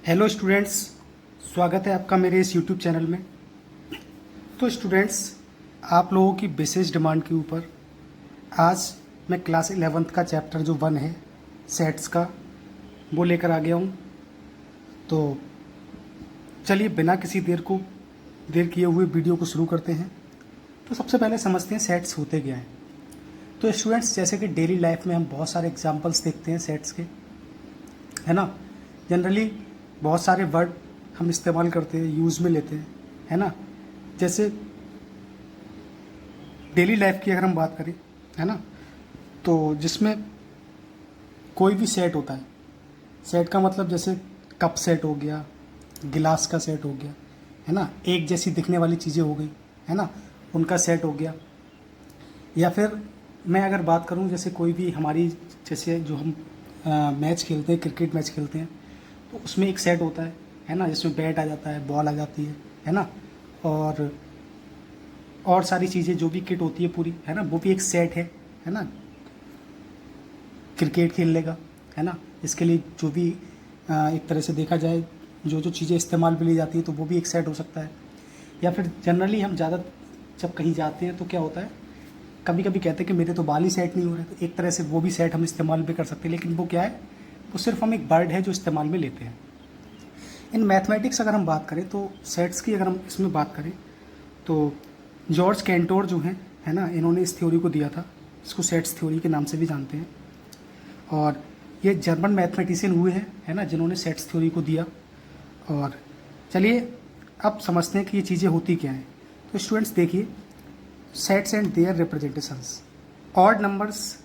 Hello students, स्वागत है आपका मेरे इस यूट्यूब चैनल में। तो स्टूडेंट्स, आप लोगों की विशेष डिमांड के ऊपर आज मैं क्लास 11th का चैप्टर जो 1 है सेट्स का, वो लेकर आ गया हूँ। तो चलिए बिना किसी देर किए हुए वीडियो को शुरू करते हैं। तो सबसे पहले समझते हैं सेट्स होते क्या हैं। तो स्टूडेंट्स, जैसे कि डेली लाइफ में हम बहुत सारे एग्जांपल्स देखते हैं सेट्स के, है ना। जनरली बहुत सारे वर्ड हम इस्तेमाल करते हैं, यूज़ में लेते हैं, है ना। जैसे डेली लाइफ की अगर हम बात करें, है ना, तो जिसमें कोई भी सेट होता है। सेट का मतलब जैसे कप सेट हो गया, गिलास का सेट हो गया, है ना, एक जैसी दिखने वाली चीज़ें हो गई, है ना, उनका सेट हो गया। या फिर मैं अगर बात करूं, जैसे कोई भी हमारी, जैसे जो हम मैच खेलते हैं, क्रिकेट मैच खेलते हैं, तो उसमें एक सेट होता है ना, जिसमें बैट आ जाता है, बॉल आ जाती है ना, और सारी चीज़ें जो भी किट होती है पूरी, है ना, वो भी एक सेट है ना, क्रिकेट खेलने का, है ना। इसके लिए जो भी एक तरह से देखा जाए, जो जो चीज़ें इस्तेमाल में ली जाती है, तो वो भी एक सेट हो सकता है। या फिर जनरली हम ज़्यादा जब कहीं जाते हैं तो क्या होता है, कभी कभी कहते हैं कि मेरे तो बाल ही सेट नहीं हो रहे, तो एक तरह से वो भी सेट हम इस्तेमाल भी कर सकते हैं। लेकिन वो क्या है, वो सिर्फ हम एक वर्ड है जो इस्तेमाल में लेते हैं। इन मैथमेटिक्स अगर हम बात करें, तो सेट्स की अगर हम इसमें बात करें, तो जॉर्ज कैंटोर जो हैं, है ना, इन्होंने इस थ्योरी को दिया था। इसको सेट्स थ्योरी के नाम से भी जानते हैं। और ये जर्मन मैथमेटिशियन हुए हैं, है ना, जिन्होंने सेट्स थ्योरी को दिया। और चलिए अब समझते हैं कि ये चीज़ें होती क्या हैं। तो स्टूडेंट्स देखिए, sets and their representations. Odd numbers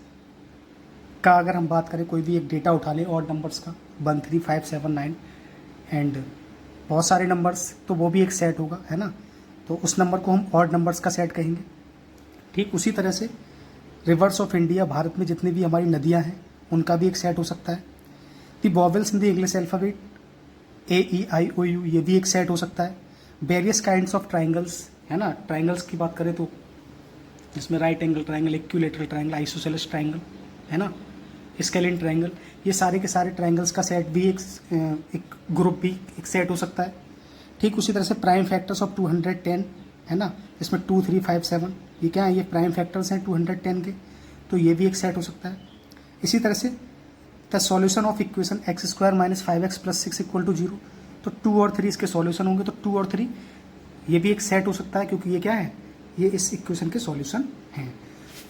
का अगर हम बात करें, कोई भी एक डेटा उठा लें ऑड नंबर्स का, 1 3 5 7 9 एंड बहुत सारे नंबर्स, तो वो भी एक सेट होगा, है ना। तो उस नंबर को हम ऑड नंबर्स का सेट कहेंगे। ठीक उसी तरह से रिवर्स ऑफ इंडिया, भारत में जितनी भी हमारी नदियाँ हैं, उनका भी एक सेट हो सकता है। The vowels in the English alphabet, AEIOU, ये भी एक सेट हो सकता है। वेरियस काइंड्स ऑफ ट्राइंगल्स, है ना, ट्राइंगल्स की बात करें तो जिसमें right angle triangle, equilateral triangle, isosceles triangle, है ना, स्केलिन ट्राइंगल, ये सारे के सारे ट्राइंगल्स का सेट भी एक ग्रुप भी एक सेट हो सकता है। ठीक उसी तरह से प्राइम फैक्टर्स ऑफ 210, है ना, इसमें 2 3 5 7, ये क्या है, ये प्राइम फैक्टर्स हैं 210 के, तो ये भी एक सेट हो सकता है। इसी तरह से the solution of equation x² - 5x + 6 = 0, तो 2 और 3 इसके सॉल्यूशन होंगे, तो 2 और 3 ये भी एक सेट हो सकता है, क्योंकि ये क्या है, ये इस इक्वेशन के सॉल्यूशन हैं।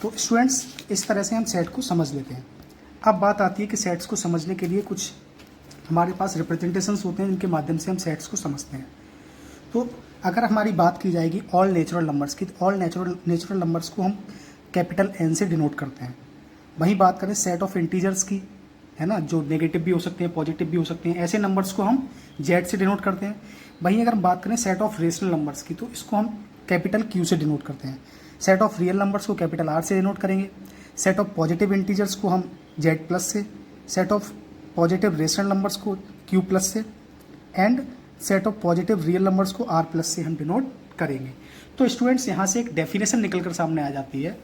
तो स्टूडेंट्स, इस तरह से हम सेट को समझ लेते हैं। अब बात आती है कि सेट्स को समझने के लिए कुछ हमारे पास रिप्रेजेंटेशंस होते हैं, जिनके माध्यम से हम सेट्स को समझते हैं। तो अगर हमारी बात की जाएगी ऑल नेचुरल नंबर्स की, तो ऑल नेचुरल नंबर्स को हम कैपिटल N से डिनोट करते हैं। वहीं बात करें सेट ऑफ इंटीजर्स की, है ना, जो नेगेटिव भी हो सकते हैं, पॉजिटिव भी हो सकते हैं, ऐसे नंबर्स को हम Z से डिनोट करते हैं। वहीं अगर हम बात करें सेट ऑफ रेशनल नंबर्स की, तो इसको हम कैपिटल Q से डिनोट करते हैं। सेट ऑफ रियल नंबर्स को कैपिटल R से डिनोट करेंगे। सेट ऑफ पॉजिटिव इंटीजर्स को हम Z+ से, set of positive rational numbers को Q+ से, and set of positive real numbers को R+ से हम डिनोट करेंगे। तो स्टूडेंट्स, यहाँ से एक डेफिनेशन निकल कर सामने आ जाती है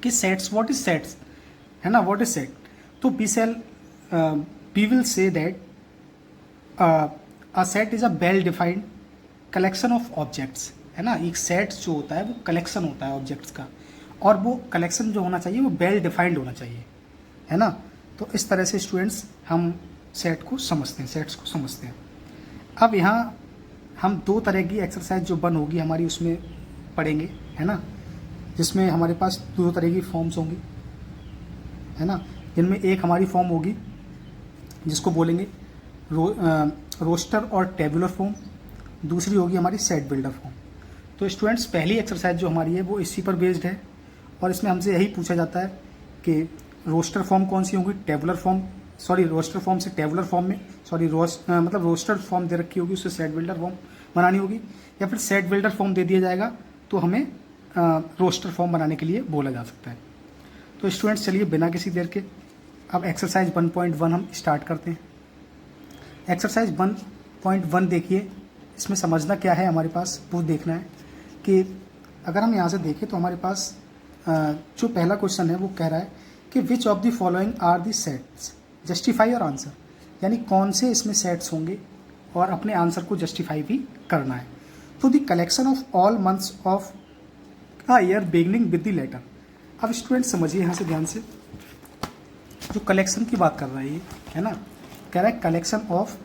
कि सेट्स, व्हाट इज सेट्स, है ना, व्हाट इज सेट। तो we will say that a set is a well defined collection of objects, है ना। एक सेट जो होता है वो कलेक्शन होता है ऑब्जेक्ट्स का, और वो कलेक्शन जो होना चाहिए वो वेल डिफाइंड होना चाहिए, है ना। तो इस तरह से स्टूडेंट्स हम सेट को समझते हैं, सेट्स को समझते हैं। अब यहाँ हम 2 तरह की एक्सरसाइज जो बन होगी हमारी, उसमें पढ़ेंगे, है ना, जिसमें हमारे पास 2 तरह की फॉर्म्स होंगी, है ना, जिनमें एक हमारी फॉर्म होगी जिसको बोलेंगे रोस्टर और टेबुलर फॉर्म, दूसरी होगी हमारी सेट बिल्डर फॉर्म। तो स्टूडेंट्स, पहली एक्सरसाइज जो हमारी है वो इसी पर बेस्ड है, और इसमें हमसे यही पूछा जाता है कि रोस्टर फॉर्म कौन सी होगी, tabular form, sorry roster form से टेबुलर फॉर्म में, सॉरी मतलब रोस्टर फॉर्म दे रखी होगी, उससे सेट बिल्डर फॉर्म बनानी होगी, या फिर सेट बिल्डर फॉर्म दे दिया जाएगा तो हमें रोस्टर फॉर्म बनाने के लिए बोला जा सकता है। तो स्टूडेंट्स, चलिए बिना किसी देर के अब एक्सरसाइज 1.1 हम स्टार्ट करते हैं। एक्सरसाइज 1.1 देखिए, इसमें समझना क्या है हमारे पास वो देखना है कि अगर हम यहाँ से देखें तो हमारे पास जो पहला क्वेश्चन है वो कह रहा है कि which of the following are the sets, justify your answer, यानी कौन से इसमें सेट्स होंगे और अपने आंसर को जस्टिफाई भी करना है। तो the collection of all months of a year beginning with the letter. अब स्टूडेंट समझिए यहाँ से ध्यान से, जो कलेक्शन की बात कर रहा है ये, है ना, कह रहा है कलेक्शन ऑफ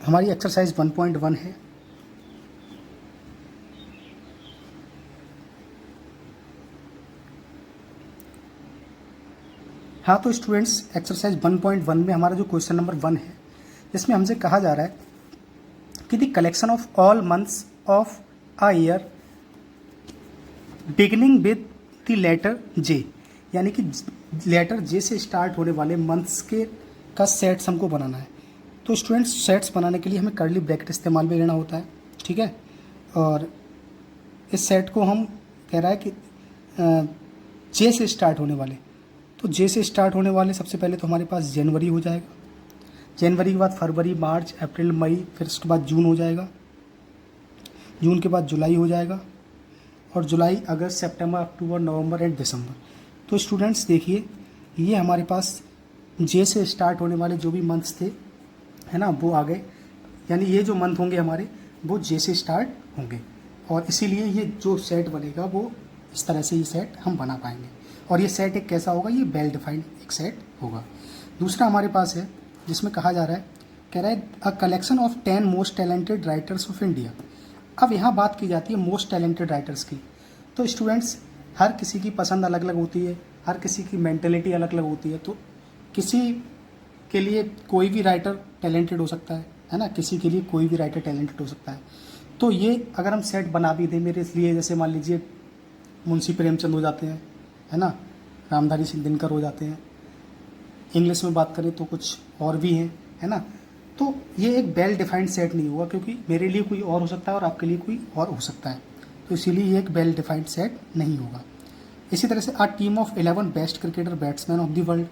हमारी एक्सरसाइज 1.1 है। हाँ, तो स्टूडेंट्स एक्सरसाइज 1.1 में हमारा जो क्वेश्चन नंबर 1 है, जिसमें हमसे कहा जा रहा है कि the collection of all months of a year beginning with the letter J, यानी कि लेटर जे से स्टार्ट होने वाले मंथ्स के का सेट्स हमको बनाना है। तो स्टूडेंट्स सेट्स बनाने के लिए हमें कर्ली ब्रैकेट इस्तेमाल में लेना होता है, ठीक है। और इस सेट को हम कह रहा है कि जे से स्टार्ट होने वाले, तो जे से स्टार्ट होने वाले सबसे पहले तो हमारे पास जनवरी हो जाएगा, जनवरी के बाद फरवरी, मार्च, अप्रैल, मई, फिर उसके बाद जून हो जाएगा, जून के बाद जुलाई हो जाएगा, और जुलाई, अगस्त, सितंबर, अक्टूबर, नवंबर एंड दिसंबर। तो स्टूडेंट्स देखिए, ये हमारे पास जे से स्टार्ट होने वाले जो भी मंथ्स थे, है ना, वो आ गए, यानी ये जो मंथ होंगे हमारे वो जे से स्टार्ट होंगे, और इसीलिए ये जो सेट बनेगा वो इस तरह से ये सेट हम बना पाएंगे। और ये सेट एक कैसा होगा, ये वेल डिफाइंड एक सेट होगा। दूसरा हमारे पास है जिसमें कहा जा रहा है, कह रहा है a collection of 10 most talented writers of India. अब यहाँ बात की जाती है मोस्ट टैलेंटेड राइटर्स की। तो स्टूडेंट्स, हर किसी की पसंद अलग अलग होती है, हर किसी की मेंटेलिटी अलग अलग होती है। तो किसी के लिए कोई भी राइटर टैलेंटेड हो सकता है ना, किसी के लिए कोई भी राइटर टैलेंटेड हो सकता है। तो ये अगर हम सेट बना भी दें मेरे इसलिए, जैसे मान लीजिए मुंशी प्रेमचंद हो जाते हैं, है ना, रामधारी सिंह दिनकर हो जाते हैं, इंग्लिश में बात करें तो कुछ और भी हैं, है ना। तो ये एक वेल डिफाइंड सेट नहीं होगा, क्योंकि मेरे लिए कोई और हो सकता है और आपके लिए कोई और हो सकता है, तो इसीलिए ये एक वेल डिफाइंड सेट नहीं होगा। इसी तरह से a team of 11 best cricketer batsman of the world.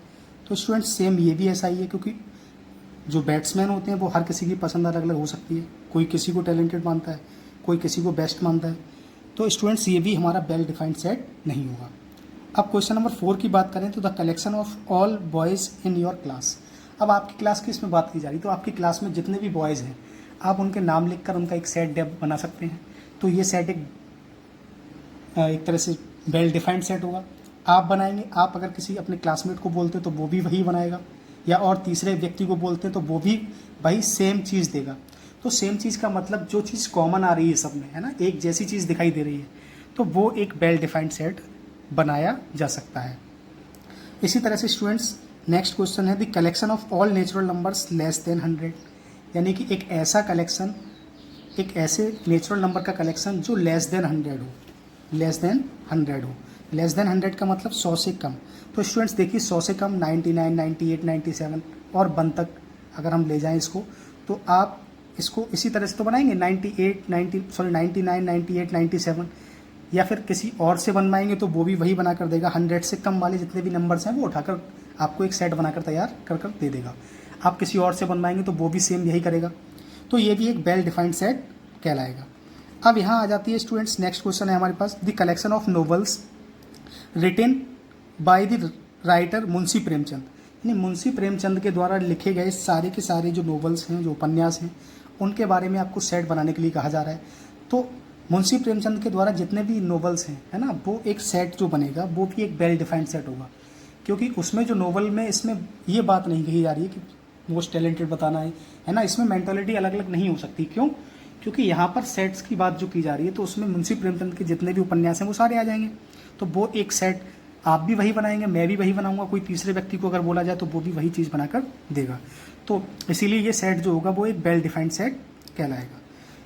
तो स्टूडेंट सेम ये भी ऐसा ही है, क्योंकि जो बैट्समैन होते हैं वो हर किसी की पसंद अलग अलग हो सकती है, कोई किसी को टैलेंटेड मानता है, कोई किसी को बेस्ट मानता है। तो स्टूडेंट्स, ये भी हमारा वेल डिफाइंड सेट नहीं होगा। अब क्वेश्चन नंबर 4 की बात करें तो the collection of all boys in your class. अब आपकी क्लास की इसमें बात की जा रही, तो आपकी क्लास में जितने भी बॉयज़ हैं आप उनके नाम लिखकर उनका एक सेट बना सकते हैं। तो ये सेट एक तरह से वेल डिफाइंड सेट होगा। आप बनाएंगे, आप अगर किसी अपने क्लासमेट को बोलते तो वो भी वही बनाएगा, या और तीसरे व्यक्ति को बोलते हैं तो वो भी वही सेम चीज़ देगा। तो सेम चीज़ का मतलब जो चीज़ कॉमन आ रही है सब में, है ना, एक जैसी चीज़ दिखाई दे रही है, तो वो एक वेल डिफाइंड सेट बनाया जा सकता है। इसी तरह से स्टूडेंट्स, नेक्स्ट क्वेश्चन है the collection of all natural numbers less than 100, यानी कि एक ऐसा कलेक्शन, एक ऐसे नेचुरल नंबर का कलेक्शन जो लेस देन 100 हो, लेस देन 100 हो। लेस देन 100 का मतलब 100 से कम। तो स्टूडेंट्स देखिए, 100 से कम 99, 98, 97 और 1 तक अगर हम ले जाएं इसको, तो आप इसको इसी तरह से तो बनाएंगे 99, 98, 97, या फिर किसी और से बनवाएंगे तो वो भी वही बना कर देगा। 100 से कम वाले जितने भी नंबर्स हैं वो उठाकर आपको एक सेट बनाकर तैयार कर दे देगा। आप किसी और से बनवाएंगे तो वो भी सेम यही करेगा। तो ये भी एक वेल डिफाइंड सेट कहलाएगा। अब यहाँ आ जाती है स्टूडेंट्स, नेक्स्ट क्वेश्चन है हमारे पास the collection of novels written by the writer Munshi Premchand, यानी मुंशी प्रेमचंद के द्वारा लिखे गए सारे के सारे जो नॉवेल्स हैं, जो उपन्यास हैं, उनके बारे में आपको सेट बनाने के लिए कहा जा रहा है। तो मुंशी प्रेमचंद के द्वारा जितने भी नॉवेल्स हैं, है ना, वो एक सेट जो बनेगा वो भी एक वेल डिफाइंड सेट होगा, क्योंकि उसमें जो नॉवल में इसमें ये बात नहीं कही जा रही है कि मोस्ट टैलेंटेड बताना है ना, इसमें मेंटालिटी अलग अलग नहीं हो सकती। क्यों? क्योंकि यहाँ पर सेट्स की बात जो की जा रही है, तो उसमें मुंशी प्रेमचंद के जितने भी उपन्यास हैं वो सारे आ जाएंगे। तो वो एक सेट आप भी वही बनाएंगे, मैं भी वही बनाऊंगा, कोई तीसरे व्यक्ति को अगर बोला जाए तो वो भी वही चीज़ बनाकर देगा। तो इसीलिए ये सेट जो होगा वो एक वेल डिफाइंड सेट कहलाएगा।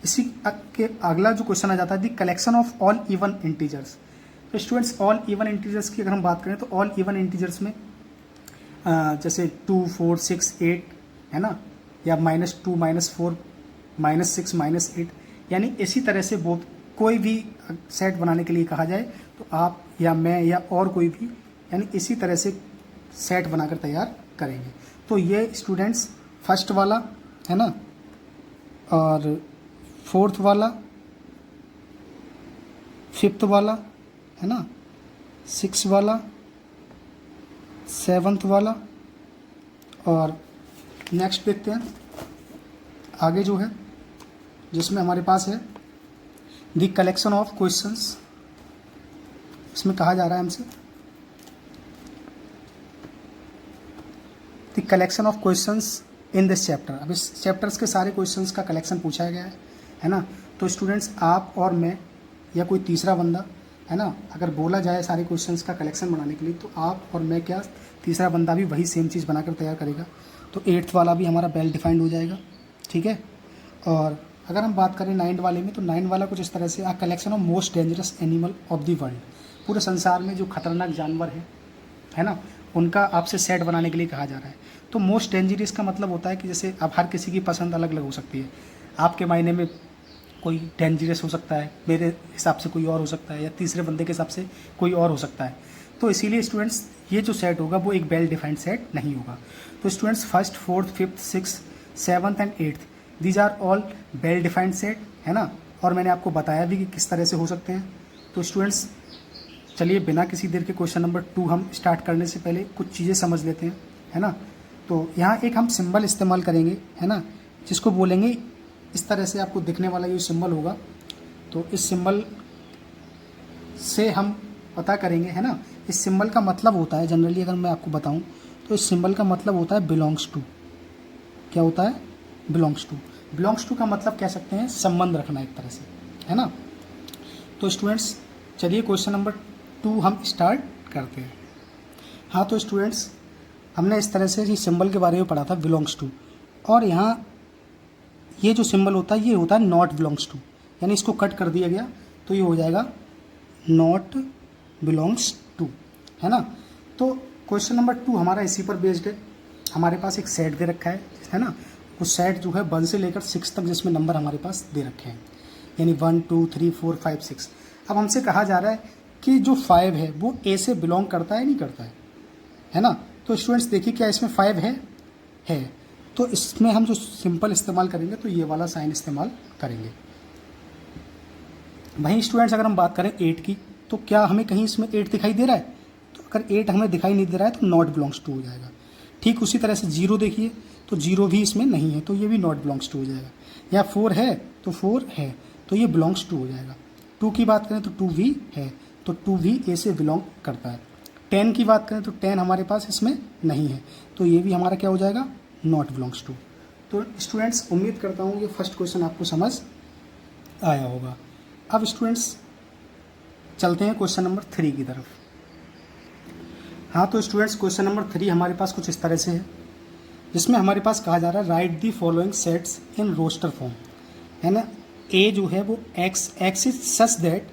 इसी के अगला जो क्वेश्चन आ जाता है the collection of all even integers. तो स्टूडेंट्स, ऑल इवन इंटीजर्स की अगर हम बात करें तो ऑल इवन इंटीजर्स में जैसे 2, 4, 6, 8 है ना, या -2, -4, -6, -8, यानी इसी तरह से वो कोई भी सेट बनाने के लिए कहा जाए तो आप या मैं या और कोई भी, यानी इसी तरह से सेट बनाकर तैयार करेंगे। तो ये स्टूडेंट्स फर्स्ट वाला है ना, और फोर्थ वाला, फिफ्थ वाला है ना, 6 वाला, 7th वाला। और नेक्स्ट देखते हैं आगे जो है, जिसमें हमारे पास है द कलेक्शन ऑफ क्वेश्चंस। इसमें कहा जा रहा है हमसे the collection of questions in this chapter. अब इस चैप्टर्स के सारे क्वेश्चंस का कलेक्शन पूछा गया है ना। तो स्टूडेंट्स, आप और मैं या कोई तीसरा बंदा, है ना, अगर बोला जाए सारे क्वेश्चंस का कलेक्शन बनाने के लिए, तो आप और मैं क्या, तीसरा बंदा भी वही सेम चीज़ बनाकर तैयार करेगा। तो 8th वाला भी हमारा वेल डिफाइंड हो जाएगा, ठीक है। और अगर हम बात करें 9 वाले में, तो 9 वाला कुछ इस तरह से, a collection of most dangerous animal of the world. पूरे संसार में जो खतरनाक जानवर है ना, उनका आपसे सेट बनाने के लिए कहा जा रहा है। तो मोस्ट डेंजरस का मतलब होता है कि जैसे अब हर किसी की पसंद अलग अलग हो सकती है। आपके मायने में कोई डेंजरस हो सकता है, मेरे हिसाब से कोई और हो सकता है, या तीसरे बंदे के हिसाब से कोई और हो सकता है। तो इसीलिए स्टूडेंट्स, ये जो सेट होगा वो एक वेल डिफाइंड सेट नहीं होगा। तो students, 1st, 4th, 5th, 6th, 7th and 8th, these are all well defined set, है ना। और मैंने आपको बताया भी कि किस तरह से हो सकते हैं। तो स्टूडेंट्स, चलिए बिना किसी देर के क्वेश्चन नंबर 2 हम स्टार्ट करने से पहले कुछ चीज़ें समझ लेते हैं, है ना। तो यहाँ एक हम सिंबल इस्तेमाल करेंगे, है ना, जिसको बोलेंगे इस तरह से आपको दिखने वाला ये सिंबल होगा। तो इस सिंबल से हम पता करेंगे, है ना। इस सिंबल का मतलब होता है, जनरली अगर मैं आपको बताऊं, तो इस सिंबल का मतलब होता है बिलोंग्स टू। क्या होता है? Belongs to. बिलोंग्स टू का मतलब कह सकते हैं संबंध रखना एक तरह से, है ना। तो स्टूडेंट्स, चलिए क्वेश्चन नंबर 2 हम स्टार्ट करते हैं। हाँ, तो स्टूडेंट्स, हमने इस तरह से इस सिंबल के बारे में पढ़ा था, बिलोंग्स टू। और यहाँ ये जो सिंबल होता है, ये होता है नॉट बिलोंग्स टू, यानी इसको कट कर दिया गया तो ये हो जाएगा नॉट बिलोंग्स टू, है ना। तो क्वेश्चन नंबर 2 हमारा इसी पर बेस्ड है। हमारे पास एक सेट दे रखा है ना। वो सेट जो है 1 से लेकर 6 तक, जिसमें नंबर हमारे पास दे रखे हैं, यानी 1 2 3 4 5 6। अब हमसे कहा जा रहा है कि जो 5 है वो ए से बिलोंग करता है नहीं करता है ना। तो स्टूडेंट्स देखिए, क्या इसमें 5 है। तो इसमें हम जो सिंपल इस्तेमाल करेंगे, तो ये वाला साइन इस्तेमाल करेंगे। वहीं स्टूडेंट्स, अगर हम बात करें 8 की, तो क्या हमें कहीं इसमें 8 दिखाई दे रहा है? तो अगर 8 हमें दिखाई नहीं दे रहा है तो नॉट बिलोंग्स टू हो जाएगा। ठीक उसी तरह से 0 देखिए, तो 0 भी इसमें नहीं है, तो ये भी नॉट बिलोंग्स टू हो जाएगा। या 4 है तो 4 है, तो ये बिलोंग्स टू हो जाएगा। 2 की बात करें तो 2 भी है, तो 2 भी ए से बिलोंग करता है। 10 की बात करें तो 10 हमारे पास इसमें नहीं है, तो ये भी हमारा क्या हो जाएगा? Not belongs to. तो स्टूडेंट्स, उम्मीद करता हूँ ये फर्स्ट क्वेश्चन आपको समझ आया होगा। अब स्टूडेंट्स, चलते हैं क्वेश्चन नंबर 3 की तरफ। हाँ, तो स्टूडेंट्स, क्वेश्चन नंबर 3 हमारे पास कुछ इस तरह से है, जिसमें हमारे पास कहा जा रहा है write the following sets in roster form, है ना। ए जो है वो x is such that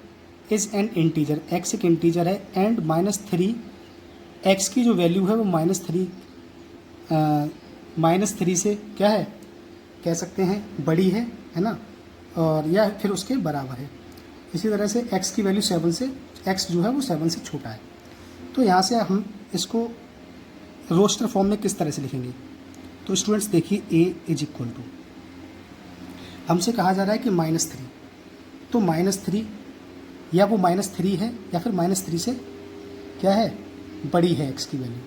is an integer, x एक इंटीजर है, एंड -3 एक्स की जो वैल्यू है वो -3 से क्या है, कह सकते हैं बड़ी है ना, और या फिर उसके बराबर है। इसी तरह से x की वैल्यू 7 से, x जो है वो 7 से छोटा है। तो यहाँ से हम इसको रोस्टर फॉर्म में किस तरह से लिखेंगे? तो स्टूडेंट्स देखिए, a इज इक्वल टू, हमसे कहा जा रहा है कि -3, तो -3 या वो -3 है या फिर -3 से क्या है, बड़ी है x की वैल्यू।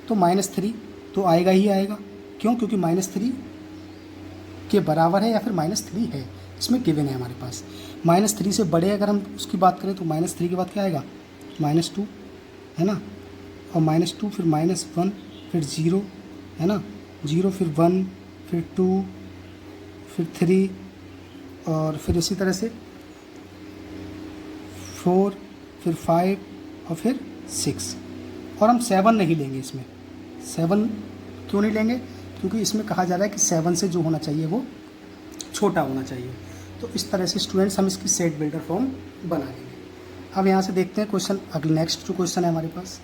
तो -3 तो आएगा ही आएगा, क्यों? क्योंकि -3 के बराबर है या फिर -3 है, इसमें गिवन है हमारे पास। -3 से बड़े अगर हम उसकी बात करें तो -3 के बाद क्या आएगा? -2, है ना, और -2 फिर -1 फिर 0, है ना, 0 फिर 1 फिर 2 फिर 3 और फिर इसी तरह से 4 फिर 5 और फिर 6। और हम 7 नहीं लेंगे इसमें। 7 क्यों नहीं लेंगे? क्योंकि इसमें कहा जा रहा है कि 7 से जो होना चाहिए वो छोटा होना चाहिए। तो इस तरह से स्टूडेंट्स हम इसकी सेट बिल्डर फॉर्म बना लेंगे। अब यहाँ से देखते हैं क्वेश्चन, अगले नेक्स्ट जो क्वेश्चन है हमारे पास,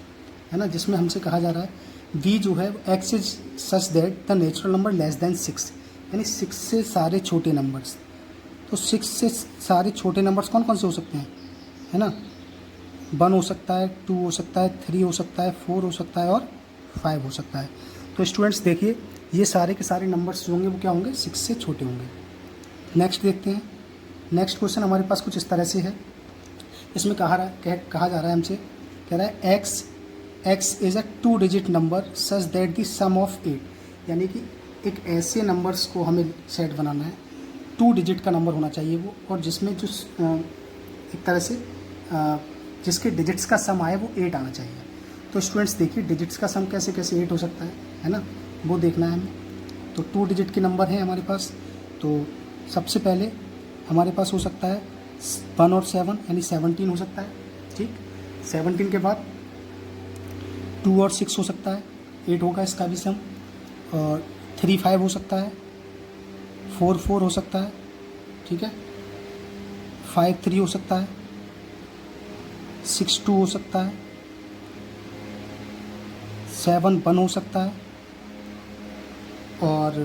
है ना, जिसमें हमसे कहा जा रहा है वी जो है x is such that the natural number less then 6, यानी 6 से सारे छोटे नंबर्स। तो 6 से सारे छोटे नंबर्स कौन कौन से हो सकते हैं, है ना, 1 हो सकता है, 2 हो सकता है, 3 हो सकता है, 4 हो सकता है और 5 हो सकता है। तो स्टूडेंट्स देखिए, ये सारे के सारे नंबर्स जो होंगे वो क्या होंगे? 6 से छोटे होंगे। नेक्स्ट देखते हैं। नेक्स्ट क्वेश्चन हमारे पास कुछ इस तरह से है, इसमें कहा जा रहा है हमसे कि कह रहा है x is a 2 digit number such that the sum of 8, यानी कि एक ऐसे नंबर्स को हमें सेट बनाना है, 2 डिजिट का नंबर होना चाहिए वो, और जिसमें जो एक तरह से जिसके डिजिट्स का सम आए वो 8 आना चाहिए। तो स्टूडेंट्स देखिए डिजिट्स का सम कैसे कैसे 8 हो सकता है ना, वो देखना है हमें। तो 2 डिजिट के नंबर हैं हमारे पास। तो सबसे पहले हमारे पास हो सकता है 1 और 7 यानी 17 हो सकता है, ठीक। 17 के बाद 2 और 6 हो सकता है, 8 होगा इसका भी सम। और 3 5 हो सकता है, 4 4 हो सकता है, ठीक है। 5 3 हो सकता है, 6 2 हो सकता है, 7 1 हो सकता है, और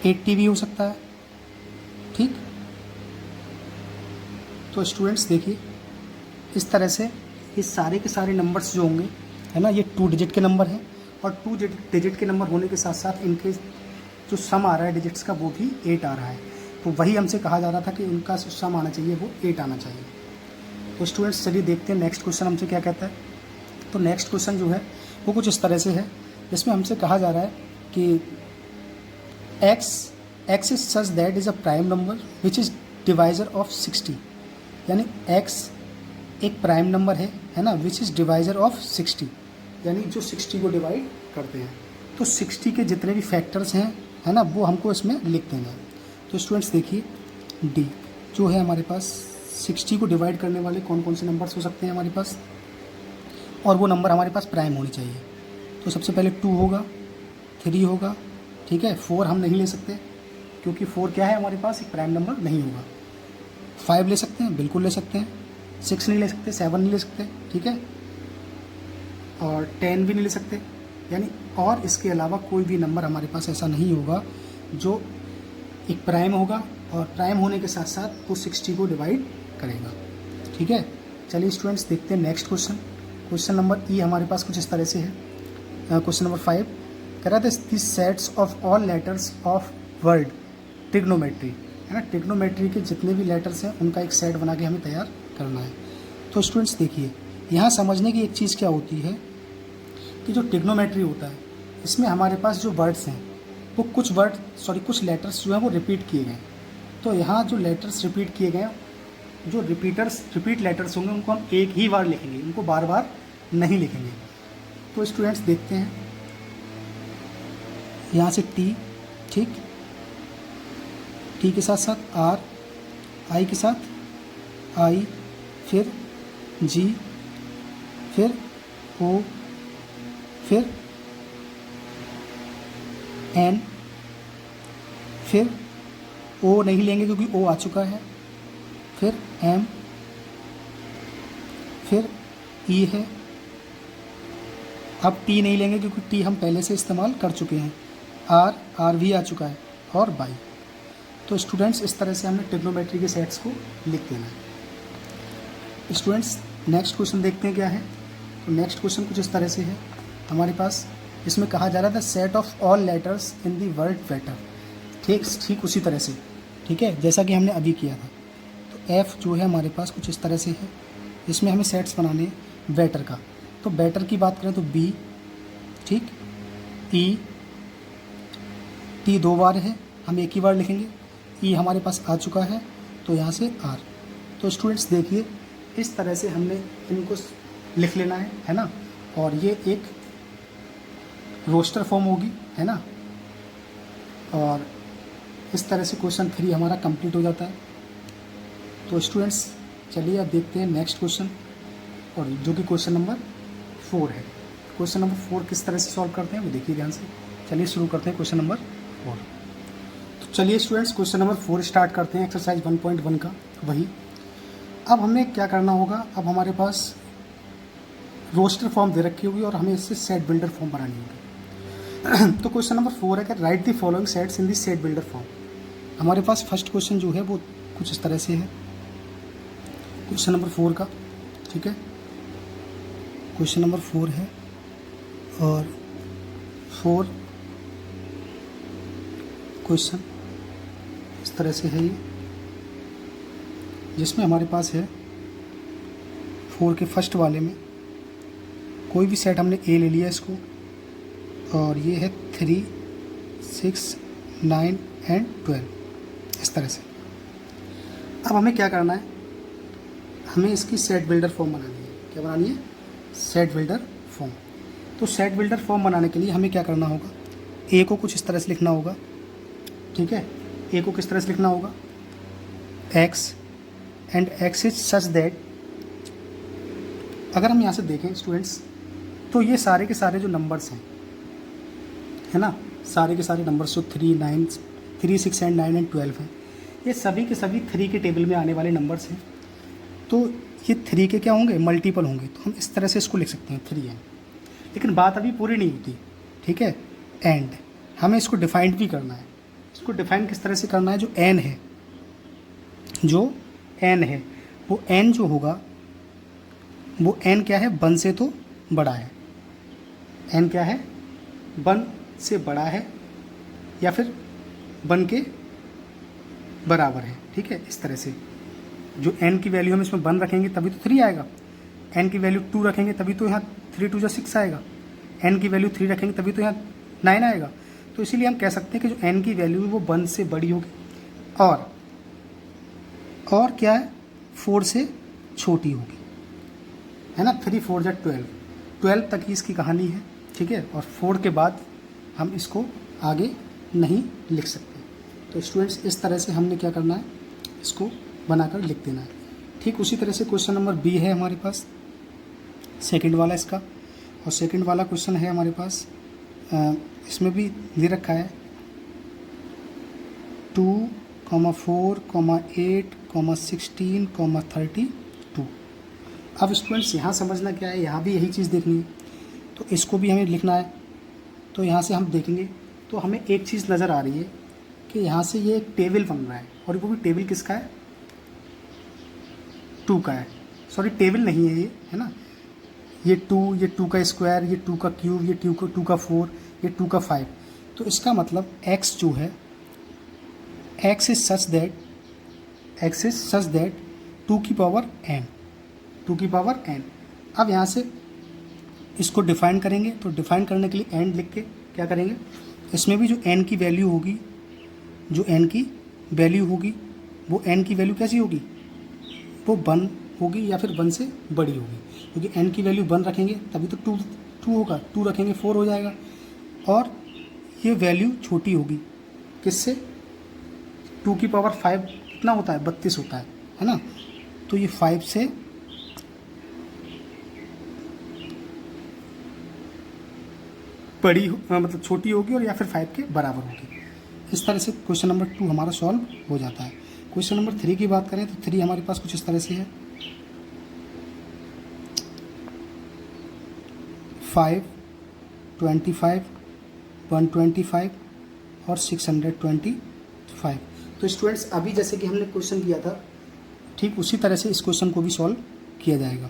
80 भी हो सकता है, ठीक। तो स्टूडेंट्स देखिए इस तरह से ये सारे के सारे नंबर्स जो होंगे, है ना, ये 2 डिजिट के नंबर हैं, और 2 डिजिट के नंबर होने के साथ साथ इनके जो सम आ रहा है डिजिट्स का वो भी 8 आ रहा है। तो वही हमसे कहा जा रहा था कि उनका जो सम आना चाहिए वो 8 आना चाहिए। तो स्टूडेंट्स चलिए देखते हैं नेक्स्ट क्वेश्चन हमसे क्या कहता है। तो नेक्स्ट क्वेश्चन जो है वो कुछ इस तरह से है, जिसमें हमसे कहा जा रहा है कि x is such that is a prime number which is divisor of 60, यानी x एक प्राइम नंबर है ना, विच इज़ डिवाइजर ऑफ 60, यानी जो 60 को डिवाइड करते हैं। तो 60 के जितने भी फैक्टर्स हैं, है ना, वो हमको इसमें लिख देना है। तो स्टूडेंट्स देखिए डी जो है हमारे पास 60 को डिवाइड करने वाले कौन कौन से नंबर्स हो सकते हैं हमारे पास, और वो नंबर हमारे पास प्राइम होने चाहिए। तो सबसे पहले 2 होगा, 3 होगा, ठीक है। 4 हम नहीं ले सकते क्योंकि 4 क्या है हमारे पास एक प्राइम नंबर नहीं होगा। 5 ले सकते हैं, बिल्कुल ले सकते हैं। 6 नहीं ले सकते, 7 नहीं ले सकते, ठीक है। और 10 भी नहीं ले सकते, यानी और इसके अलावा कोई भी नंबर हमारे पास ऐसा नहीं होगा जो एक प्राइम होगा और प्राइम होने के साथ साथ वो 60 को डिवाइड करेगा, ठीक है। चलिए स्टूडेंट्स देखते हैं नेक्स्ट क्वेश्चन। क्वेश्चन नंबर ई हमारे पास कुछ इस तरह से है। क्वेश्चन नंबर 5 कह रहा था this sets of all letters of word trigonometry, है ना, ट्रिग्नोमेट्री के जितने भी लेटर्स हैं उनका एक सेट बना के हमें तैयार करना है। तो स्टूडेंट्स देखिए यहाँ समझने की एक चीज़ क्या होती है कि जो ट्रिग्नोमेट्री होता है इसमें हमारे पास जो वर्ड्स हैं वो कुछ लेटर्स जो हैं वो रिपीट किए गए। तो यहाँ जो लेटर्स रिपीट किए गए, जो रिपीट लेटर्स होंगे उनको हम एक ही बार लिखेंगे, उनको बार बार नहीं लिखेंगे। तो स्टूडेंट्स देखते हैं यहाँ से टी, ठीक, टी के साथ साथ आर, आई के साथ आई, फिर जी, फिर ओ, फिर एन, फिर ओ नहीं लेंगे क्योंकि ओ आ चुका है, फिर एम, फिर ई है। अब टी नहीं लेंगे क्योंकि टी हम पहले से इस्तेमाल कर चुके हैं। आर भी आ चुका है, और बाई। तो स्टूडेंट्स इस तरह से हमने ट्रिग्नोमेट्री के सेट्स को लिख देना है। स्टूडेंट्स नेक्स्ट क्वेश्चन देखते हैं क्या है। तो नेक्स्ट क्वेश्चन कुछ इस तरह से है हमारे पास, इसमें कहा जा रहा था set of all letters in the word waiter, ठीक उसी तरह से, ठीक है, जैसा कि हमने अभी किया था। तो एफ जो है हमारे पास कुछ इस तरह से है, इसमें हमें सेट्स बनाने हैं वेटर का। तो वेटर की बात करें तो बी, ठीक, ई, टी 2 बार है, हम एक ही बार लिखेंगे। ई हमारे पास आ चुका है, तो यहाँ से आर। तो स्टूडेंट्स देखिए इस तरह से हमने इनको लिख लेना है ना, और ये एक रोस्टर फॉर्म होगी, है ना। और इस तरह से क्वेश्चन 3 हमारा कंप्लीट हो जाता है। तो स्टूडेंट्स चलिए अब देखते हैं नेक्स्ट क्वेश्चन, और जो कि क्वेश्चन नंबर 4 है। क्वेश्चन नंबर 4 किस तरह से सॉल्व करते हैं वो देखिए ध्यान से। चलिए शुरू करते हैं क्वेश्चन नंबर 4। तो चलिए स्टूडेंट्स क्वेश्चन नंबर 4 स्टार्ट करते हैं एक्सरसाइज 1.1 का। वही अब हमें क्या करना होगा, अब हमारे पास रोस्टर फॉर्म दे रखी होगी और हमें इससे सेट बिल्डर फॉर्म बनानी होगी। तो क्वेश्चन नंबर 4 है कि right the following sets in the set builder form. हमारे पास फर्स्ट क्वेश्चन जो है वो कुछ इस तरह से है क्वेश्चन नंबर 4 का, ठीक है। क्वेश्चन नंबर 4 है और 4 क्वेश्चन इस तरह से है ये, जिसमें हमारे पास है 4 के फर्स्ट वाले में कोई भी सेट हमने ए ले लिया इसको, और ये है 3, 6, 9 एंड 12 इस तरह से। अब हमें क्या करना है, हमें इसकी सेट बिल्डर फॉर्म बनानी है। क्या बनानी है? Set builder form. तो सेट बिल्डर फॉर्म बनाने के लिए हमें क्या करना होगा, ए को कुछ इस तरह से लिखना होगा, ठीक है। ए को किस तरह से लिखना होगा, x and X is such that, अगर हम यहाँ से देखें स्टूडेंट्स तो ये सारे के सारे जो नंबर्स हैं, है ना, सारे के सारे नंबर्स जो 3, 9, 3, 6 एंड 9 एंड 12 हैं, ये सभी के सभी 3 के टेबल में आने वाले नंबर्स हैं। तो ये 3 के क्या होंगे, मल्टीपल होंगे। तो हम इस तरह से इसको लिख सकते हैं 3n। लेकिन बात अभी पूरी नहीं होती, ठीक है। एंड हमें इसको डिफाइंड भी करना है। इसको डिफाइन किस तरह से करना है, जो n है, जो n है वो n जो होगा वो n क्या है, 1 से तो बड़ा है। n क्या है, 1 से बड़ा है या फिर 1 के बराबर है, ठीक है। इस तरह से जो n की वैल्यू हम इसमें 1 रखेंगे तभी तो 3 आएगा, n की वैल्यू 2 रखेंगे तभी तो यहाँ 3 2 6 आएगा, n की वैल्यू 3 रखेंगे तभी तो यहाँ 9 आएगा। तो इसीलिए हम कह सकते हैं कि जो n की वैल्यू है वो 1 से बड़ी होगी और क्या है, 4 से छोटी होगी, है ना। 3 4 जा 12 तक ही इसकी कहानी है, ठीक है। और 4 के बाद हम इसको आगे नहीं लिख सकते। तो स्टूडेंट्स इस तरह से हमने क्या करना है, इसको बनाकर लिख देना है। ठीक उसी तरह से क्वेश्चन नंबर बी है हमारे पास, सेकंड वाला इसका। और सेकंड वाला क्वेश्चन है हमारे पास, इसमें भी दे रखा है 2, 4, 8, 16, 32। अब स्टूडेंट्स यहाँ समझना क्या है, यहाँ भी यही चीज़ देखनी है, तो इसको भी हमें लिखना है। तो यहाँ से हम देखेंगे तो हमें एक चीज़ नज़र आ रही है कि यहाँ से ये एक टेबल बन रहा है, और वो भी टेबल किसका है, 2 का है। सॉरी टेबल नहीं है ये, है ना। ये 2, ये 2 का स्क्वायर, ये 2 का क्यूब, ये 2 का 4, ये 2 का 5। तो इसका मतलब x जो है, x इज सच दैट 2 की पावर n। अब यहाँ से इसको डिफाइन करेंगे, तो डिफाइन करने के लिए एंड लिख के क्या करेंगे, इसमें भी जो n की वैल्यू होगी, वो n की वैल्यू कैसी होगी, वो 1 होगी या फिर 1 से बड़ी होगी। क्योंकि n की वैल्यू 1 रखेंगे तभी तो 2 होगा, 2 रखेंगे 4 हो जाएगा। और ये वैल्यू छोटी होगी किससे, 2 की पावर 5 कितना होता है, 32 होता है ना। तो ये 5 से बड़ी मतलब छोटी होगी और या फिर 5 के बराबर होगी। इस तरह से क्वेश्चन नंबर 2 हमारा सॉल्व हो जाता है। क्वेश्चन नंबर 3 की बात करें तो 3 हमारे पास कुछ इस तरह से है, 5, 25, 125 और 625। तो स्टूडेंट्स अभी जैसे कि हमने क्वेश्चन किया था, ठीक उसी तरह से इस क्वेश्चन को भी सॉल्व किया जाएगा।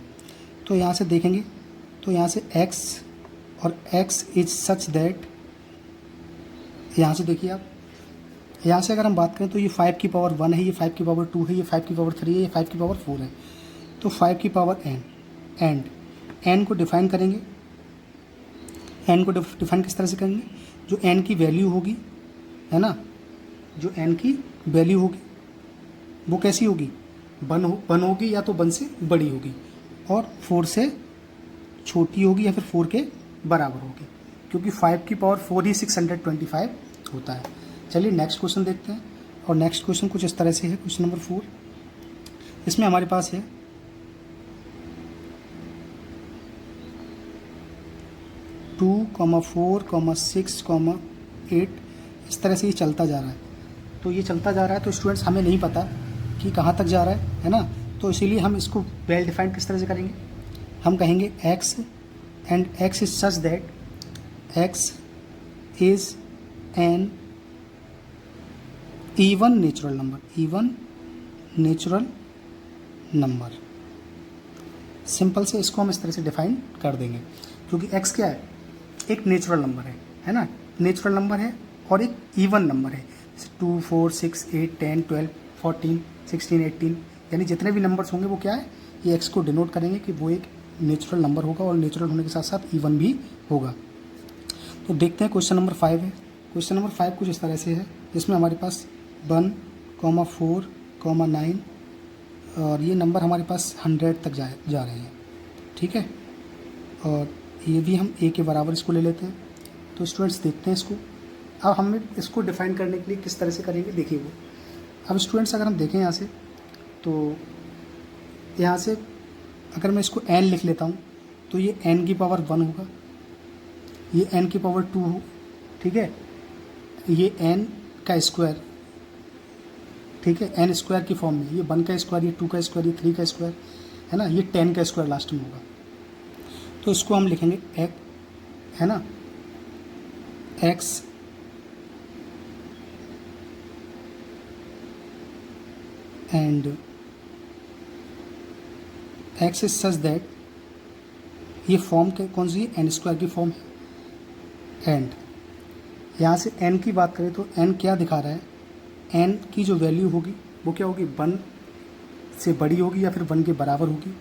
तो यहाँ से देखेंगे तो यहाँ से x और x इज सच दैट, यहाँ से देखिए आप, यहाँ से अगर हम बात करें तो ये 5 की पावर 1 है, ये 5 की पावर 2 है, ये 5 की पावर 3 है, ये 5 की पावर 4 है। तो 5 की पावर n, एंड n को डिफाइन करेंगे। n को डिफाइन किस तरह से करेंगे, जो n की वैल्यू होगी, है ना, जो n की वैल्यू होगी वो कैसी होगी, 1 होगी या तो 1 से बड़ी होगी, और 4 से छोटी होगी या फिर 4 के बराबर होगी, क्योंकि 5 की पावर 4 ही 625 होता है। चलिए नेक्स्ट क्वेश्चन देखते हैं। और नेक्स्ट क्वेश्चन कुछ इस तरह से है, क्वेश्चन नंबर 4। इसमें हमारे पास है 2, 4, 6, 8, इस तरह से ये चलता जा रहा है। तो ये चलता जा रहा है, तो स्टूडेंट्स हमें नहीं पता कि कहाँ तक जा रहा है ना। तो इसीलिए हम इसको वेल डिफाइंड किस तरह से करेंगे, हम कहेंगे x and x is such that x is an even natural number. Simple से इसको हम इस तरह से डिफाइन कर देंगे, क्योंकि x क्या है, एक नेचुरल नंबर है ना, नेचुरल नंबर है और एक इवन नंबर है। जैसे 2, 4, 6, 8, 10, 12, 14, 16, 18, यानी जितने भी नंबर्स होंगे वो क्या है, ये एक्स को डिनोट करेंगे कि वो एक नेचुरल नंबर होगा और नेचुरल होने के साथ साथ इवन भी होगा। तो देखते हैं क्वेश्चन नंबर 5 है। क्वेश्चन नंबर 5 कुछ इस तरह से है, जिसमें हमारे पास 1, 4, 9 और ये नंबर हमारे पास 100 तक जा रहे हैं, ठीक है। और ये भी हम a के बराबर इसको ले लेते हैं। तो स्टूडेंट्स देखते हैं इसको। अब हमें इसको डिफाइन करने के लिए किस तरह से करेंगे देखिए वो। अब स्टूडेंट्स अगर हम देखें यहाँ से, तो यहाँ से अगर मैं इसको n लिख लेता हूँ तो ये n की पावर 1 होगा, ये n की पावर 2 हो, ठीक है। ये n का स्क्वायर, ठीक है, n स्क्वायर की फॉर्म में, ये 1 का स्क्वायर, ये 2 का स्क्वायर, ये 3 का स्क्वायर, है ना, ये 10 का स्क्वायर लास्ट में होगा। तो इसको हम लिखेंगे है ना, x and x is such that, ये फॉर्म कौन सी है, एन स्क्वायर की फॉर्म है। एंड यहाँ से n की बात करें तो n क्या दिखा रहा है, n की जो वैल्यू होगी वो क्या होगी, 1 से बड़ी होगी या फिर 1 के बराबर होगी,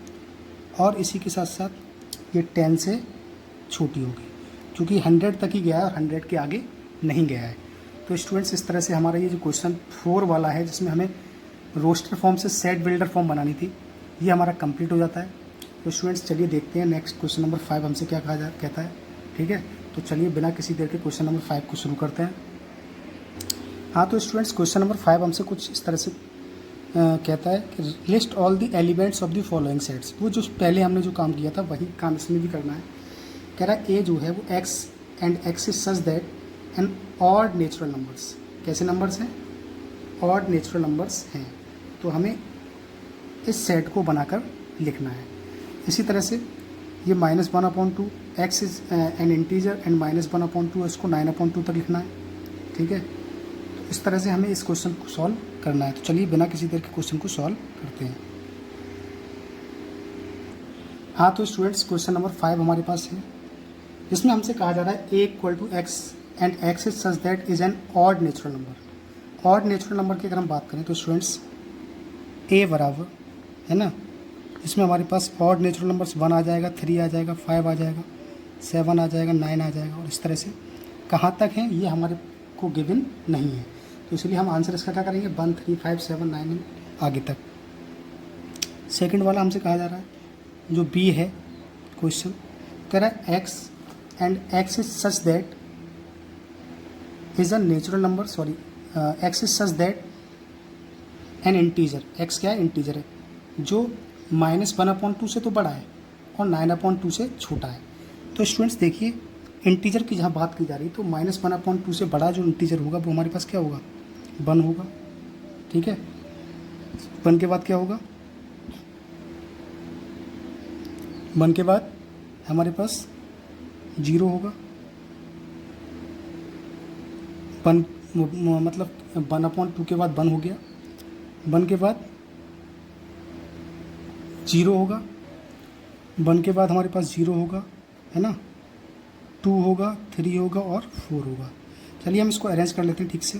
और इसी के साथ साथ ये 10 से छोटी होगी, क्योंकि 100 तक ही गया है और 100 के आगे नहीं गया है। तो स्टूडेंट्स इस तरह से हमारा ये जो क्वेश्चन 4 वाला है, जिसमें हमें रोस्टर फॉर्म से सेट बिल्डर फॉर्म बनानी थी, ये हमारा कंप्लीट हो जाता है। तो स्टूडेंट्स चलिए देखते हैं नेक्स्ट क्वेश्चन नंबर 5 हमसे क्या कहता है, ठीक है। तो चलिए बिना किसी देर के क्वेश्चन नंबर 5 को शुरू करते हैं। हाँ, तो स्टूडेंट्स क्वेश्चन नंबर 5 हमसे कुछ इस तरह से कहता है कि list all the elements of the following sets. वो जो पहले हमने जो काम किया था वही काम इसमें भी करना है। कह रहा है ए जो है वो x and x is such that an odd natural numbers, कैसे नंबर्स हैं, ऑड नेचुरल नंबर्स हैं। तो हमें इस सेट को बनाकर लिखना है। इसी तरह से ये -1/2, x is an integer and -1/2, इसको 9/2 तक लिखना है, ठीक है। तो इस तरह से हमें इस क्वेश्चन को सॉल्व करना है। तो चलिए बिना किसी देर के क्वेश्चन को सॉल्व करते हैं। हाँ, तो स्टूडेंट्स क्वेश्चन नंबर 5 हमारे पास है, जिसमें हमसे कहा जा रहा है a = x and x is such that is an odd natural number. Odd natural number की अगर हम बात करें तो स्टूडेंट्स a बराबर, है ना, इसमें हमारे पास ऑड नेचुरल नंबर्स 1 आ जाएगा, 3 आ जाएगा, 5 आ जाएगा, 7 आ जाएगा, 9 आ जाएगा, और इस तरह से कहाँ तक है ये हमारे को गिवन नहीं है। तो इसलिए हम आंसर इसका क्या करेंगे, 1, 3, 5, 7, 9 आगे तक। सेकंड वाला हमसे कहा जा रहा है जो बी है क्वेश्चन, कह रहा है x and x is such that is a natural number, x is such that N integer, x क्या है, इंटीजर है, जो -1/2 से तो बड़ा है और 9/2 से छोटा है। तो स्टूडेंट्स देखिए, इंटीजर की जहाँ बात की जा रही है तो -1/2 से बड़ा जो इंटीजर होगा वो हमारे पास क्या होगा, 1 होगा, ठीक है। 1 के बाद क्या होगा, 1 के बाद हमारे पास 0 होगा, 1 मतलब 1/2 के बाद 1 हो गया, 1 के बाद 0 होगा, 1 के बाद हमारे पास 0 होगा, है ना, 2 होगा, 3 होगा और 4 होगा। चलिए हम इसको अरेंज कर लेते हैं ठीक से।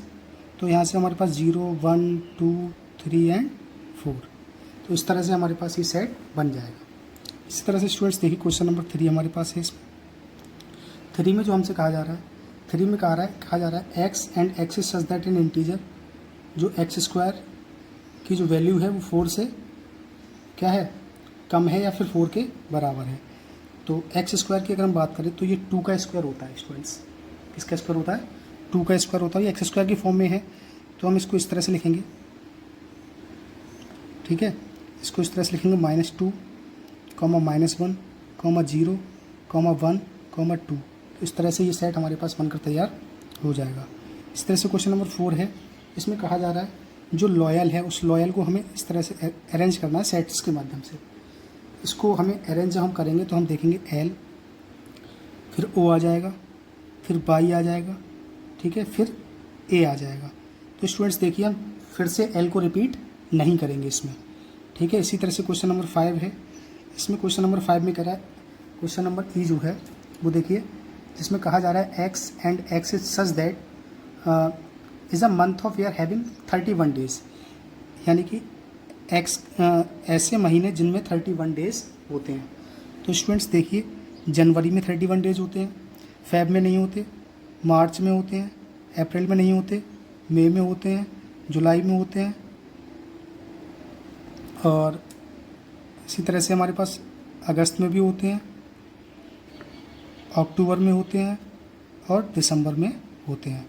तो यहाँ से हमारे पास 0, 1, 2, 3 एंड 4। तो इस तरह से हमारे पास ये सेट बन जाएगा। इसी तरह से स्टूडेंट्स देखिए क्वेश्चन नंबर 3 हमारे पास है। इसमें 3 में जो हमसे कहा जा रहा है, 3 में कहा जा रहा है x and x is such that in integer, जो x स्क्वायर की जो वैल्यू है वो 4 से क्या है, कम है या फिर 4 के बराबर है। तो x स्क्वायर की अगर हम बात करें तो ये 2 का स्क्वायर होता है स्टूडेंट्स। किसका स्क्वायर होता है, 2 का स्क्वायर होता है। ये x स्क्वायर की फॉर्म में है तो हम इसको इस तरह से लिखेंगे, ठीक है। इसको इस तरह से लिखेंगे -2, -1, -0, 1, 2। इस तरह से ये सेट हमारे पास बनकर तैयार हो जाएगा। इस तरह से क्वेश्चन नंबर 4 है, इसमें कहा जा रहा है जो लॉयल है उस लॉयल को हमें इस तरह से अरेंज करना है सेट्स के माध्यम से। इसको हमें अरेंज जब हम करेंगे तो हम देखेंगे L, फिर O आ जाएगा, फिर Y आ जाएगा, ठीक है, फिर A आ जाएगा। तो स्टूडेंट्स देखिए हम फिर से L को रिपीट नहीं करेंगे इसमें, ठीक है। इसी तरह से क्वेश्चन नंबर 5 है, इसमें क्वेश्चन नंबर 5 में कह रहा है क्वेश्चन नंबर E जो है वो देखिए, जिसमें कहा जा रहा है x and x is such that is a month of year having 31 days, यानी कि ऐसे महीने जिनमें 31 डेज होते हैं। तो स्टूडेंट्स देखिए, जनवरी में 31 डेज होते हैं, फेब में नहीं होते, मार्च में होते हैं, अप्रैल में नहीं होते, मई में होते हैं, जुलाई में होते हैं, और इसी तरह से हमारे पास अगस्त में भी होते हैं, अक्टूबर में होते हैं और दिसंबर में होते हैं।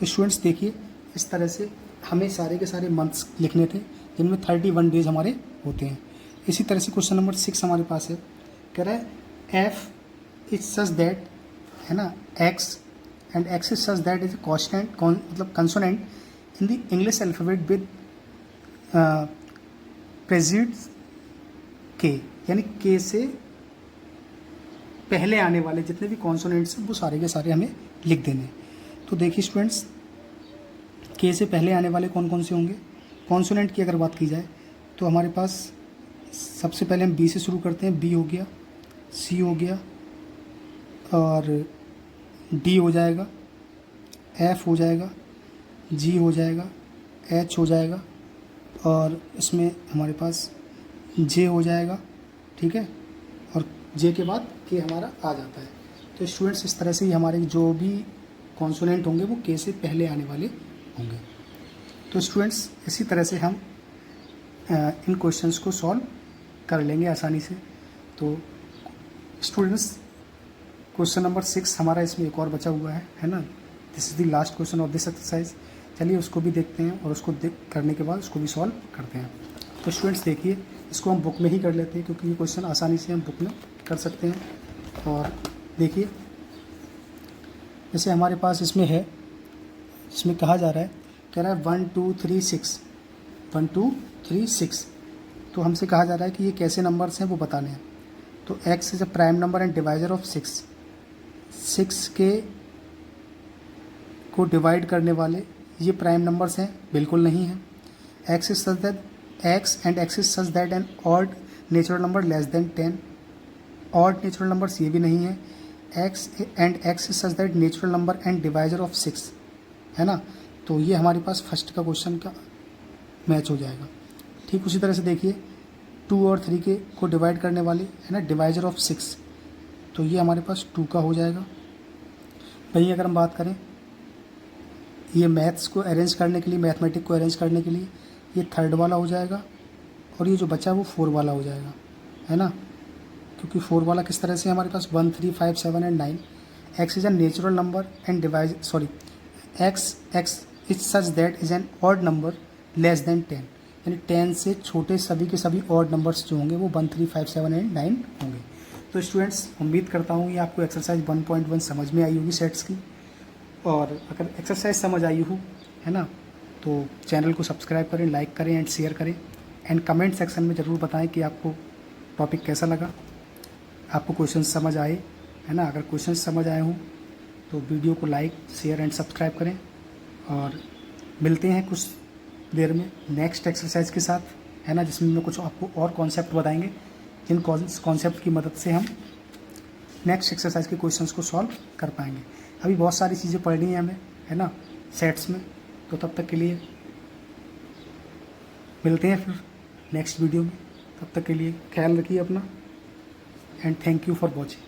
तो स्टूडेंट्स देखिए, इस तरह से हमें सारे के सारे मंथ्स लिखने थे जिनमें 31 डेज हमारे होते हैं। इसी तरह से क्वेश्चन नंबर 6 हमारे पास है, कह रहा है एफ इज सच दैट, है ना, X and X is such that is a constant मतलब consonant in the English alphabet with precedes K, यानी के से पहले आने वाले जितने भी कॉन्सोनेंट्स हैं वो सारे के सारे हमें लिख देने हैं। तो देखिए स्टूडेंट्स, के से पहले आने वाले कौन कौन से होंगे। कॉन्सोनेंट की अगर बात की जाए तो हमारे पास सबसे पहले हम बी से शुरू करते हैं। बी हो गया, सी हो गया, और डी हो जाएगा, एफ हो जाएगा, जी हो जाएगा, एच हो जाएगा, और इसमें हमारे पास जे हो जाएगा, ठीक है, और जे के बाद के हमारा आ जाता है। तो स्टूडेंट्स इस तरह से ही हमारे जो भी कॉन्सोनेंट होंगे वो के से पहले आने वाले होंगे। तो स्टूडेंट्स इसी तरह से हम इन क्वेश्चंस को सॉल्व कर लेंगे आसानी से। तो स्टूडेंट्स क्वेश्चन नंबर 6 हमारा इसमें एक और बचा हुआ है ना, this is the last question of this exercise. चलिए उसको भी देखते हैं और उसको करने के बाद उसको भी सॉल्व करते हैं। तो स्टूडेंट्स देखिए, इसको हम बुक में ही कर लेते हैं क्योंकि ये क्वेश्चन आसानी से हम बुक में कर सकते हैं। और देखिए, जैसे हमारे पास इसमें है, इसमें कहा जा रहा है, कह रहा है 1 2 3 6, 1 2 3 6। तो हमसे कहा जा रहा है कि ये कैसे नंबर्स हैं वो बताने हैं। तो x is a prime number and divisor of 6, 6 के को डिवाइड करने वाले ये प्राइम नंबर्स हैं, बिल्कुल नहीं हैं। x is such that x and x is such that an odd natural number less than 10, odd natural numbers ये भी नहीं है। x and x is such that natural number and divisor of 6, है ना। तो ये हमारे पास फर्स्ट का क्वेश्चन का मैच हो जाएगा। ठीक उसी तरह से देखिए, 2 और 3 के को डिवाइड करने वाले, है ना, डिवाइजर ऑफ 6, तो ये हमारे पास 2 का हो जाएगा। वहीं अगर हम बात करें ये मैथ्स को अरेंज करने के लिए, मैथमेटिक को अरेंज करने के लिए, ये 3rd वाला हो जाएगा और ये जो बचा वो 4 वाला हो जाएगा, है ना। क्योंकि 4 वाला किस तरह से हमारे पास 1 3 5 7 and 9, x is a natural number and divides x is such that is an odd number less than 10, यानी 10 से छोटे सभी के सभी ऑड नंबर्स जो होंगे वो 1 3 5 7 एंड 9 होंगे। तो स्टूडेंट्स उम्मीद करता हूँ ये आपको एक्सरसाइज 1.1 समझ में आई होगी सेट्स की। और अगर एक्सरसाइज समझ आई हो, है ना, तो चैनल को सब्सक्राइब करें, लाइक करें एंड शेयर करें, एंड कमेंट सेक्शन में ज़रूर बताएं कि आपको टॉपिक कैसा लगा, आपको क्वेश्चन समझ आए, है ना। अगर क्वेश्चन समझ आए हों तो वीडियो को लाइक शेयर एंड सब्सक्राइब करें। और मिलते हैं कुछ देर में नेक्स्ट एक्सरसाइज के साथ, है ना, जिसमें मैं कुछ आपको और कॉन्सेप्ट बताएंगे जिन कॉन्सेप्ट की मदद से हम नेक्स्ट एक्सरसाइज के क्वेश्चंस को सॉल्व कर पाएंगे। अभी बहुत सारी चीज़ें पढ़नी है हमें, है ना, सेट्स में। तो तब तक के लिए मिलते हैं फिर नेक्स्ट वीडियो में। तब तक के लिए ख्याल रखिए अपना, and thank you for watching.